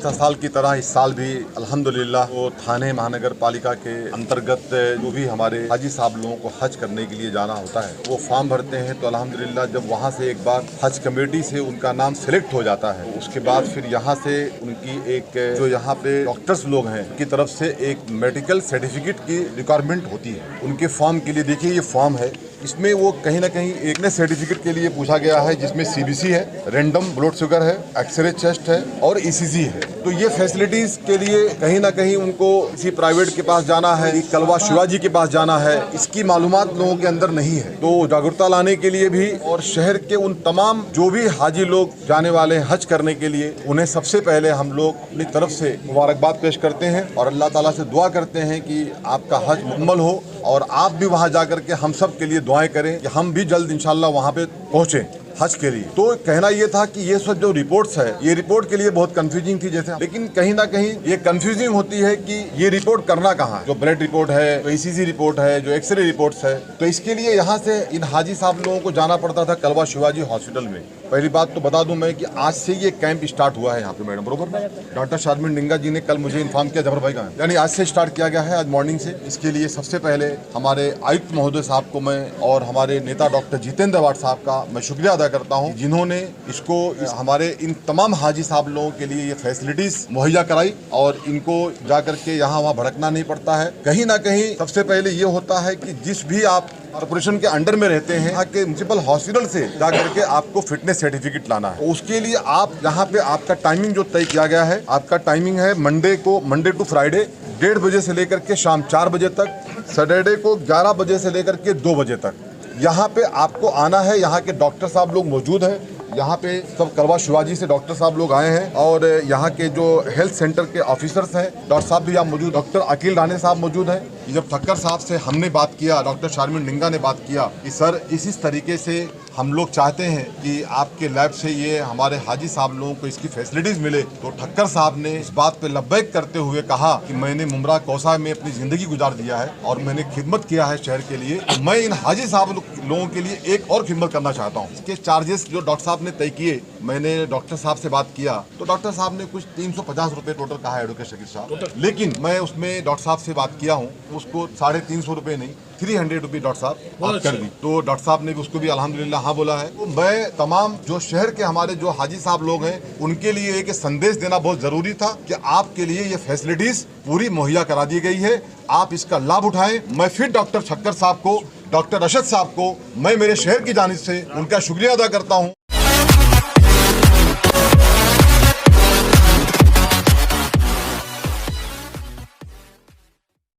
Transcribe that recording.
पिछले साल की तरह इस साल भी अल्हम्दुलिल्लाह वो थाने महानगर पालिका के अंतर्गत जो भी हमारे हाजी साहब लोगों को हज करने के लिए जाना होता है वो फॉर्म भरते हैं। तो अल्हम्दुलिल्लाह जब वहाँ से एक बार हज कमेटी से उनका नाम सिलेक्ट हो जाता है, उसके बाद फिर यहाँ से उनकी एक जो यहाँ पे डॉक्टर्स लोग हैं की तरफ से एक मेडिकल सर्टिफिकेट की रिक्वायरमेंट होती है उनके फॉर्म के लिए। देखिए ये फॉर्म है, इसमें वो कहीं ना कहीं एक ने सर्टिफिकेट के लिए पूछा गया है जिसमें सीबीसी है, रैंडम ब्लड शुगर है, एक्सरे चेस्ट है और ईसीजी है। तो ये फैसिलिटीज के लिए कहीं ना कहीं उनको किसी प्राइवेट के पास जाना है, कलवा शिवाजी के पास जाना है, इसकी मालूमात लोगों के अंदर नहीं है। तो जागरूकता लाने के लिए भी और शहर के उन तमाम जो भी हाजी लोग जाने वाले हज करने के लिए उन्हें सबसे पहले हम लोग अपनी तरफ से मुबारकबाद पेश करते हैं और अल्लाह ताला से दुआ करते हैं कि आपका हज मुकम्मल हो और आप भी वहाँ जाकर के हम सब के लिए दुआएं करें कि हम भी जल्द इंशाल्लाह वहाँ पे पहुँचे हज के लिए। तो कहना ये था कि ये सब जो रिपोर्ट्स है ये रिपोर्ट के लिए बहुत कंफ्यूजिंग थी जैसे, लेकिन कहीं ना कहीं ये कंफ्यूजिंग होती है कि ये रिपोर्ट करना कहाँ है। जो ब्लड रिपोर्ट है, जो ईसीजी रिपोर्ट है, जो एक्सरे रिपोर्ट्स है, तो इसके लिए यहाँ से इन हाजी साहब लोगों को जाना पड़ता था कलवा शिवाजी हॉस्पिटल में। पहली बात तो बता दूं मैं कि आज से ये कैंप स्टार्ट हुआ है यहाँ पे मैडम, बरोबर। डॉक्टर शारमिन डिंगा जी ने कल मुझे इन्फॉर्म किया, जफर भाई का यानी आज से स्टार्ट किया गया है, आज मॉर्निंग से। इसके लिए सबसे पहले हमारे आयुक्त महोदय साहब को मैं और हमारे नेता डॉक्टर जितेंद्र अवार्ड साहब का मैं शुक्रिया अदा करता हूँ जिन्होंने इसको हमारे इन तमाम हाजी साहब लोगों के लिए ये फैसिलिटीज मुहैया कराई और इनको जाकर के यहाँ वहाँ भड़कना नहीं पड़ता है। कहीं ना कहीं सबसे पहले ये होता है कि जिस भी आप कॉर्पोरेशन के अंडर में रहते हैं यहाँ के म्युनिसिपल हॉस्पिटल से जाकर के आपको फिटनेस सर्टिफिकेट लाना है। उसके लिए आप यहाँ पे आपका टाइमिंग जो तय किया गया है, आपका टाइमिंग है मंडे टू फ्राइडे 1:30 बजे से लेकर के शाम 4 बजे तक, सैटरडे को 11 बजे से लेकर के 2 बजे तक यहाँ पे आपको आना है। यहाँ के डॉक्टर साहब लोग मौजूद हैं, यहाँ पे सब करवा शिवाजी से डॉक्टर साहब लोग आए हैं और यहाँ के जो हेल्थ सेंटर के ऑफिसर्स हैं डॉक्टर साहब भी यहाँ मौजूद, डॉक्टर अकील राणे साहब मौजूद हैं। जब ठक्कर साहब से हमने बात किया, डॉक्टर शारमिन डिंगा ने बात किया कि सर इस तरीके से हम लोग चाहते हैं कि आपके लैब से ये हमारे हाजी साहब लोगों को इसकी फैसिलिटीज मिले, तो ठक्कर साहब ने इस बात पे लब्बैक करते हुए कहा कि मैंने मुमरा कौसा में अपनी जिंदगी गुजार दिया है और मैंने खिदमत किया है शहर के लिए, तो मैं इन हाजी साहब लोगों के लिए एक और खिदमत करना चाहता हूँ। इसके चार्जेस जो डॉक्टर साहब ने तय किए, मैंने डॉक्टर साहब से बात किया तो डॉक्टर साहब ने कुछ 350 रुपए टोटल कहा है एडवोकेट शकील साहब, लेकिन मैं उसमें डॉक्टर साहब से बात किया हूँ, उसको 350 रुपए नहीं 300 रुपये डॉक्टर साहब बात कर दी। तो डॉक्टर साहब ने भी उसको भी अल्हम्दुलिल्लाह हाँ बोला है। तो मैं तमाम जो शहर के हमारे जो हाजी साहब लोग हैं उनके लिए एक संदेश देना बहुत जरूरी था कि आपके लिए ये फैसिलिटीज पूरी मुहैया करा दी गई है, आप इसका लाभ उठाएं। मैं फिर डॉक्टर ठक्कर साहब को, डॉक्टर अरशद साहब को मैं मेरे शहर की जानिब से उनका शुक्रिया अदा करता हूँ।